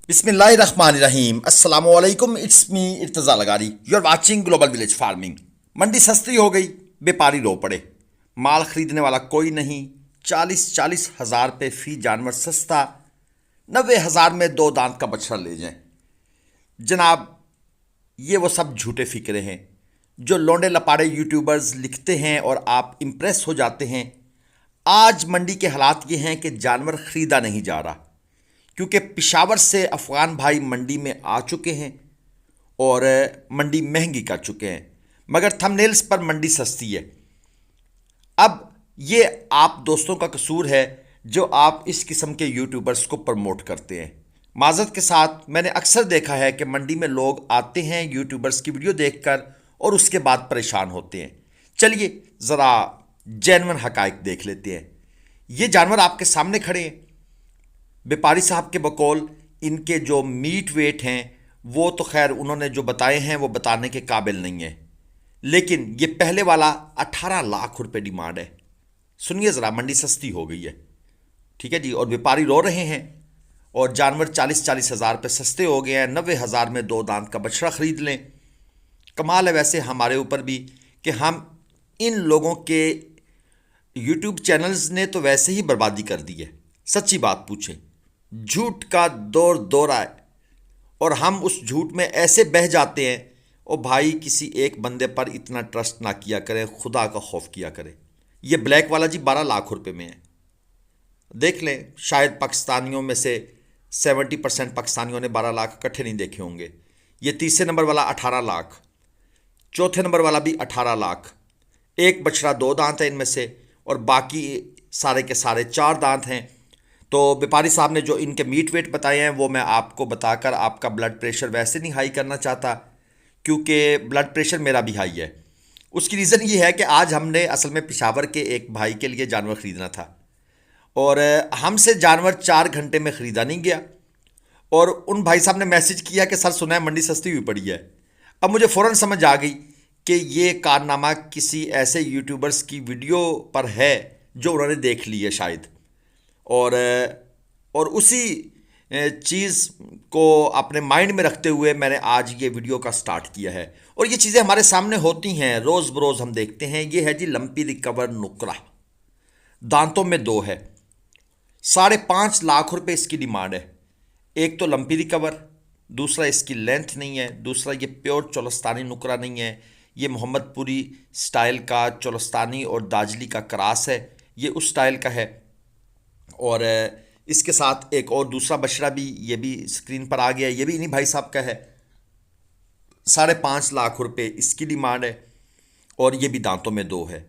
बिस्मिल्लाहिर्रहमानिर्रहीम अस्सलामुअलैकुम। It's me Irtaza Lagari. You are watching Global Village Farming. मंडी सस्ती हो गई, व्यापारी रो पड़े। माल खरीदने वाला कोई नहीं। 40,000 रुपये फी जानवर सस्ता। 90,000 में दो दांत का बछड़ा ले जाएं। जनाब, ये वो सब झूठे फिक्रे हैं जो लोंडे लपाड़े यूट्यूबर्स लिखते हैं और आप इम्प्रेस हो जाते हैं। आज मंडी के हालात ये हैं कि जानवर खरीदा नहीं जा रहा, क्योंकि पिशावर से अफ़गान भाई मंडी में आ चुके हैं और मंडी महंगी कर चुके हैं, मगर थंबनेल्स पर मंडी सस्ती है। अब ये आप दोस्तों का कसूर है जो आप इस किस्म के यूट्यूबर्स को प्रमोट करते हैं। माजरत के साथ मैंने अक्सर देखा है कि मंडी में लोग आते हैं यूट्यूबर्स की वीडियो देखकर और उसके बाद परेशान होते हैं। चलिए ज़रा जेन्युइन हकाइक देख लेते हैं। ये जानवर आपके सामने खड़े हैं। व्यापारी साहब के बकौल इनके जो मीट वेट हैं वो तो खैर उन्होंने जो बताए हैं वो बताने के काबिल नहीं है, लेकिन ये पहले वाला 18 लाख रुपए डिमांड है। सुनिए ज़रा, मंडी सस्ती हो गई है, ठीक है जी, और व्यापारी रो रहे हैं और जानवर 40-40 हज़ार रुपये सस्ते हो गए हैं। 90,000 में दो दांत का बछड़ा खरीद लें। कमाल है वैसे हमारे ऊपर भी कि हम इन लोगों के यूट्यूब चैनल्स ने तो वैसे ही बर्बादी कर दी है। सच्ची बात पूछें, झूठ का दौर दौरा है और हम उस झूठ में ऐसे बह जाते हैं। ओ भाई, किसी एक बंदे पर इतना ट्रस्ट ना किया करें, खुदा का खौफ किया करें। ये ब्लैक वाला जी 12 लाख रुपए में है। देख लें, शायद पाकिस्तानियों में से 70% पाकिस्तानियों ने 12 लाख इकट्ठे नहीं देखे होंगे। ये तीसरे नंबर वाला 18 लाख, चौथे नंबर वाला भी 18 लाख। एक बछड़ा दो दांत है इनमें से और बाकी सारे के सारे चार दांत हैं। तो व्यापारी साहब ने जो इनके मीट वेट बताए हैं वो मैं आपको बताकर आपका ब्लड प्रेशर वैसे नहीं हाई करना चाहता, क्योंकि ब्लड प्रेशर मेरा भी हाई है। उसकी रीज़न ये है कि आज हमने असल में पेशावर के एक भाई के लिए जानवर ख़रीदना था और हमसे जानवर 4 घंटे में ख़रीदा नहीं गया और उन भाई साहब ने मैसेज किया कि सर सुना है मंडी सस्ती हुई पड़ी है। अब मुझे फ़ौरन समझ आ गई कि ये कारनामा किसी ऐसे यूट्यूबर्स की वीडियो पर है जो उन्होंने देख ली है शायद, और उसी चीज़ को अपने माइंड में रखते हुए मैंने आज ये वीडियो का स्टार्ट किया है। और ये चीज़ें हमारे सामने होती हैं, रोज़ बरोज़ हम देखते हैं। ये है जी लंपी रिकवर नुकरा, दांतों में दो है। 5.5 लाख रुपए इसकी डिमांड है। एक तो लंपी रिकवर, दूसरा इसकी लेंथ नहीं है, दूसरा ये प्योर चोलस्तानी नुकरा नहीं है। ये मोहम्मदपुरी स्टाइल का चोलस्तानी और दाजली का क्रास है, ये उस स्टाइल का है। और इसके साथ एक और दूसरा बछड़ा भी, ये भी स्क्रीन पर आ गया, ये भी इन्हीं भाई साहब का है। 5.5 लाख रुपए इसकी डिमांड है और ये भी दांतों में दो है।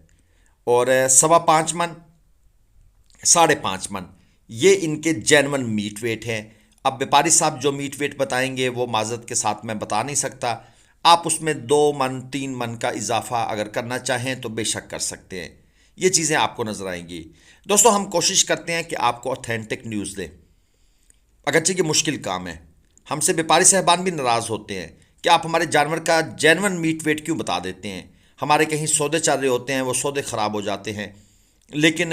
और 5.25 मन, 5.5 मन ये इनके जेन्युइन मीट वेट हैं। अब व्यापारी साहब जो मीट वेट बताएंगे वो माजरत के साथ मैं बता नहीं सकता। आप उसमें 2 मन 3 मन का इजाफा अगर करना चाहें तो बेशक कर सकते हैं। ये चीज़ें आपको नज़र आएंगी। दोस्तों, हम कोशिश करते हैं कि आपको ऑथेंटिक न्यूज़ दें, अगरचे ये मुश्किल काम है। हमसे व्यापारी साहबान भी नाराज़ होते हैं कि आप हमारे जानवर का जेन्युइन मीट वेट क्यों बता देते हैं। हमारे कहीं सौदे चल रहे होते हैं, वो सौदे ख़राब हो जाते हैं, लेकिन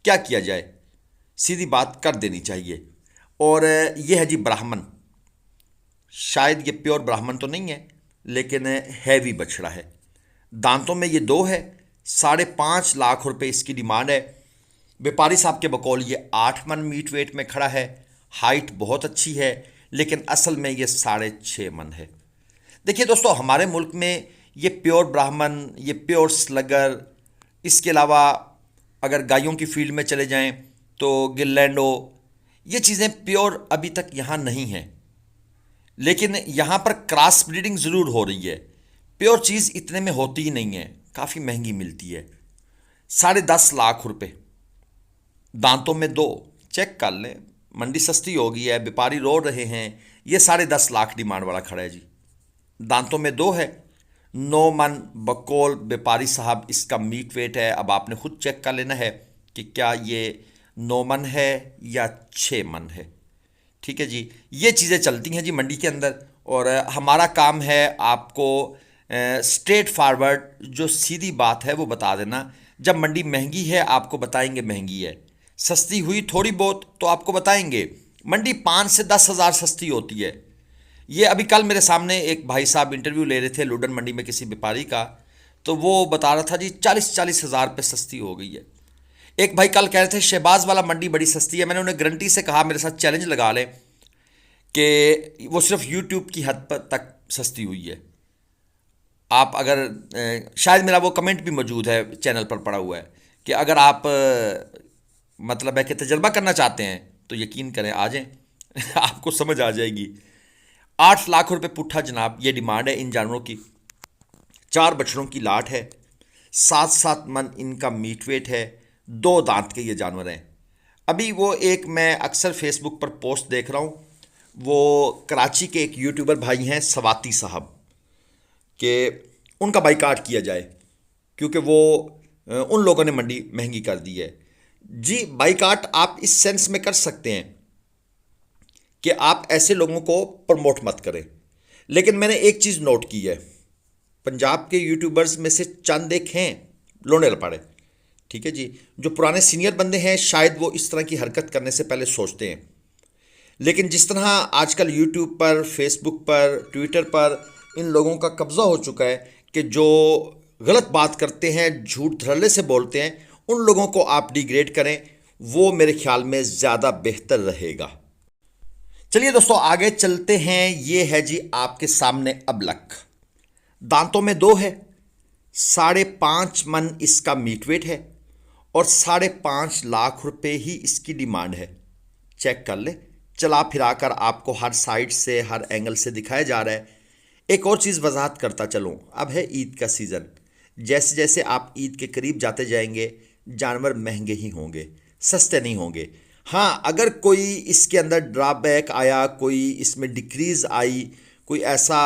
क्या किया जाए, सीधी बात कर देनी चाहिए। और ये है जी ब्राह्मण, शायद ये प्योर ब्राह्मण तो नहीं है लेकिन हैवी बछड़ा है। दांतों में ये दो है। 5.5 लाख रुपए इसकी डिमांड है। व्यापारी साहब के बकौल ये 8 मन मीट वेट में खड़ा है। हाइट बहुत अच्छी है, लेकिन असल में ये 6.5 मन है। देखिए दोस्तों, हमारे मुल्क में ये प्योर ब्राह्मण, ये प्योर स्लगर, इसके अलावा अगर गायों की फील्ड में चले जाएं तो गिरलैंडो, ये चीज़ें प्योर अभी तक यहाँ नहीं हैं। लेकिन यहाँ पर क्रॉस ब्रीडिंग ज़रूर हो रही है। प्योर चीज़ इतने में होती ही नहीं है, काफ़ी महंगी मिलती है। 10.5 लाख रुपए, दांतों में दो। चेक कर लें, मंडी सस्ती हो गई है, व्यापारी रो रहे हैं। ये 10.5 लाख डिमांड वाला खड़ा है जी, दांतों में दो है। 9 मन बकौल व्यापारी साहब इसका मीट वेट है। अब आपने खुद चेक कर लेना है कि क्या ये 9 मन है या 6 मन है। ठीक है जी, ये चीज़ें चलती हैं जी मंडी के अंदर, और हमारा काम है आपको स्ट्रेट फारवर्ड जो सीधी बात है वो बता देना। जब मंडी महंगी है आपको बताएंगे महंगी है, सस्ती हुई थोड़ी बहुत तो आपको बताएंगे मंडी 5 से 10 हज़ार सस्ती होती है। ये अभी कल मेरे सामने एक भाई साहब इंटरव्यू ले रहे थे लुडन मंडी में किसी व्यापारी का, तो वो बता रहा था जी 40-40 हज़ार पे सस्ती हो गई है। एक भाई कल कह रहे थे शहबाज वाला मंडी बड़ी सस्ती है। मैंने उन्हें गारंटी से कहा मेरे साथ चैलेंज लगा लें कि वो सिर्फ यूट्यूब की हद पर तक सस्ती हुई है। आप अगर शायद मेरा वो कमेंट भी मौजूद है चैनल पर पड़ा हुआ है कि अगर आप मतलब है कि तजर्बा करना चाहते हैं तो यकीन करें आ जाएं आपको समझ आ जाएगी। 8 लाख रुपए पुट्ठा जनाब, ये डिमांड है इन जानवरों की। 4 बछड़ों की लाट है, 7-7 मन इनका मीट वेट है, 2 दांत के ये जानवर हैं। अभी वो एक मैं अक्सर फेसबुक पर पोस्ट देख रहा हूँ, वो कराची के एक यूट्यूबर भाई हैं सवाती साहब, कि उनका बाइकाट किया जाए क्योंकि वो उन लोगों ने मंडी महंगी कर दी है। जी, बाइकाट आप इस सेंस में कर सकते हैं कि आप ऐसे लोगों को प्रमोट मत करें। लेकिन मैंने एक चीज़ नोट की है, पंजाब के यूट्यूबर्स में से चंद एक हैं लोने लपाड़े, ठीक है जी, जो पुराने सीनियर बंदे हैं, शायद वो इस तरह की हरकत करने से पहले सोचते हैं। लेकिन जिस तरह आजकल यूट्यूब पर, फेसबुक पर, ट्विटर पर इन लोगों का कब्ज़ा हो चुका है कि जो गलत बात करते हैं, झूठ धड़ल्ले से बोलते हैं, उन लोगों को आप डिग्रेड करें, वो मेरे ख्याल में ज़्यादा बेहतर रहेगा। चलिए दोस्तों आगे चलते हैं। ये है जी आपके सामने अबलख, दांतों में 2 है, 5.5 मन इसका मीट वेट है और 5.5 लाख रुपए ही इसकी डिमांड है। चेक कर ले, चला फिरा कर आपको हर साइड से, हर एंगल से दिखाया जा रहा है। एक और चीज़ वजाहत करता चलूँ, अब है ईद का सीज़न। जैसे जैसे आप ईद के करीब जाते जाएंगे जानवर महंगे ही होंगे, सस्ते नहीं होंगे। हाँ, अगर कोई इसके अंदर ड्रॉबैक आया, कोई इसमें डिक्रीज़ आई, कोई ऐसा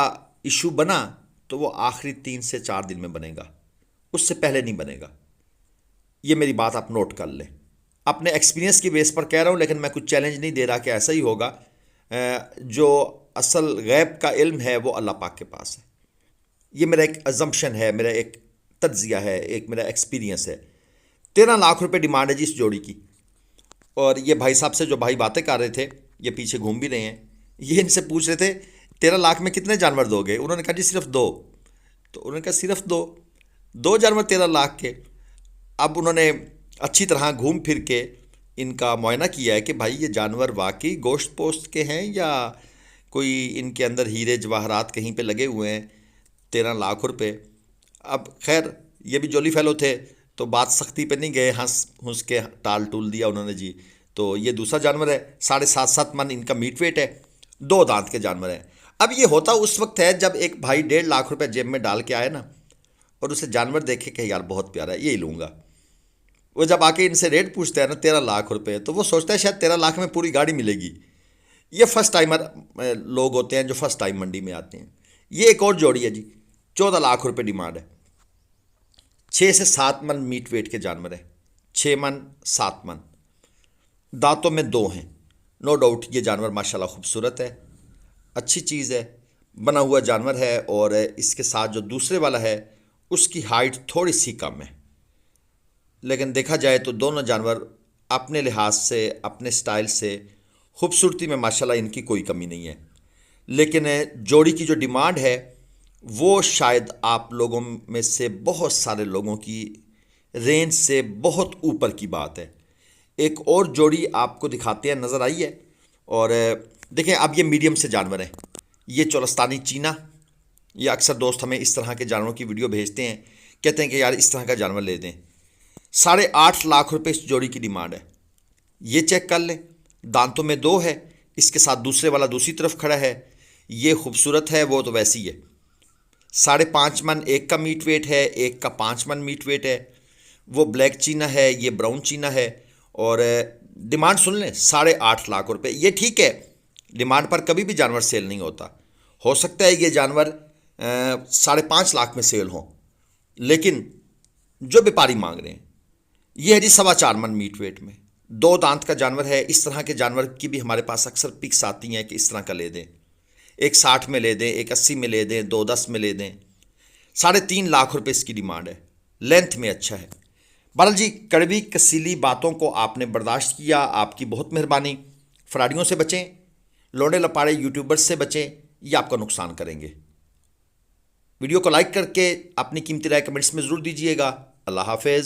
इशू बना, तो वो आखिरी 3 से 4 दिन में बनेगा, उससे पहले नहीं बनेगा। ये मेरी बात आप नोट कर लें। अपने एक्सपीरियंस की बेस पर कह रहा हूँ, लेकिन मैं कुछ चैलेंज नहीं दे रहा कि ऐसा ही होगा। जो असल गैब का इल्म है वो अल्लाह पाक के पास है। ये मेरा एक अजम्पशन है, मेरा एक तज्जिया है, एक मेरा एक्सपीरियंस है। 13 लाख रुपए डिमांड है जी इस जोड़ी की। और ये भाई साहब से जो भाई बातें कर रहे थे, ये पीछे घूम भी रहे हैं, ये इनसे पूछ रहे थे 13 लाख में कितने जानवर दोगे। उन्होंने कहा जी सिर्फ 2। तो उन्होंने कहा सिर्फ 2 जानवर 13 लाख के। अब उन्होंने अच्छी तरह घूम फिर के इनका मुआयना किया है कि भाई ये जानवर वाकई गोश्त पोस्ट के हैं या कोई इनके अंदर हीरे जवाहरात कहीं पे लगे हुए हैं। 13 लाख रुपए। अब खैर ये भी जोली फैलो थे तो बात सख्ती पे नहीं गए, हंस हंस के टाल टूल दिया उन्होंने जी। तो ये दूसरा जानवर है, 7.5-7 मन इनका मीट वेट है, 2 दांत के जानवर हैं। अब ये होता उस वक्त है जब एक भाई 1.5 लाख रुपए जेब में डाल के आए ना, और उसे जानवर देखे कि यार बहुत प्यारा है, यही लूँगा। वो जब आके इनसे रेट पूछते हैं ना 13 लाख रुपए, तो वो सोचता है शायद 13 लाख में पूरी गाड़ी मिलेगी। ये फर्स्ट टाइमर लोग होते हैं जो फर्स्ट टाइम मंडी में आते हैं। ये एक और जोड़ी है जी, 14 लाख रुपए डिमांड है। 6 से 7 मन मीट वेट के जानवर है, 6 मन 7 मन, दांतों में 2 हैं। नो डाउट ये जानवर माशाल्लाह खूबसूरत है, अच्छी चीज़ है, बना हुआ जानवर है। और इसके साथ जो दूसरे वाला है उसकी हाइट थोड़ी सी कम है, लेकिन देखा जाए तो दोनों जानवर अपने लिहाज से, अपने स्टाइल से, खूबसूरती में माशाल्लाह इनकी कोई कमी नहीं है। लेकिन जोड़ी की जो डिमांड है वो शायद आप लोगों में से बहुत सारे लोगों की रेंज से बहुत ऊपर की बात है। एक और जोड़ी आपको दिखाते हैं, नज़र आई है। और देखें, अब ये मीडियम से जानवर हैं, ये चोलस्तानी चीना। ये अक्सर दोस्त हमें इस तरह के जानवरों की वीडियो भेजते हैं, कहते हैं कि यार इस तरह का जानवर ले दें। 8.5 लाख रुपए इस जोड़ी की डिमांड है। ये चेक कर लें, दांतों में 2 है, इसके साथ दूसरे वाला दूसरी तरफ खड़ा है। ये खूबसूरत है, वो तो वैसी है। 5.5 मन एक का मीट वेट है, एक का 5 मन मीट वेट है। वो ब्लैक चीना है, ये ब्राउन चीना है। और डिमांड सुन लें, 8.5 लाख रुपए। ये ठीक है, डिमांड पर कभी भी जानवर सेल नहीं होता। हो सकता है ये जानवर 5.5 लाख में सेल हो, लेकिन जो व्यापारी मांग रहे हैं ये है जी 4.25 मन मीट वेट में, 2 दांत का जानवर है। इस तरह के जानवर की भी हमारे पास अक्सर पिक्स आती हैं कि इस तरह का ले दें, एक 60 में ले दें, एक 80 में ले दें, 2.10 में ले दें। 3.5 लाख रुपए इसकी डिमांड है, लेंथ में अच्छा है। बहरहाल जी, कड़वी कसीली बातों को आपने बर्दाश्त किया, आपकी बहुत मेहरबानी। फराडियों से बचें, लौंडे लपाड़े यूट्यूबर्स से बचें, ये आपका नुकसान करेंगे। वीडियो को लाइक करके अपनी कीमती राय कमेंट्स में ज़रूर दीजिएगा। अल्लाह हाफिज़।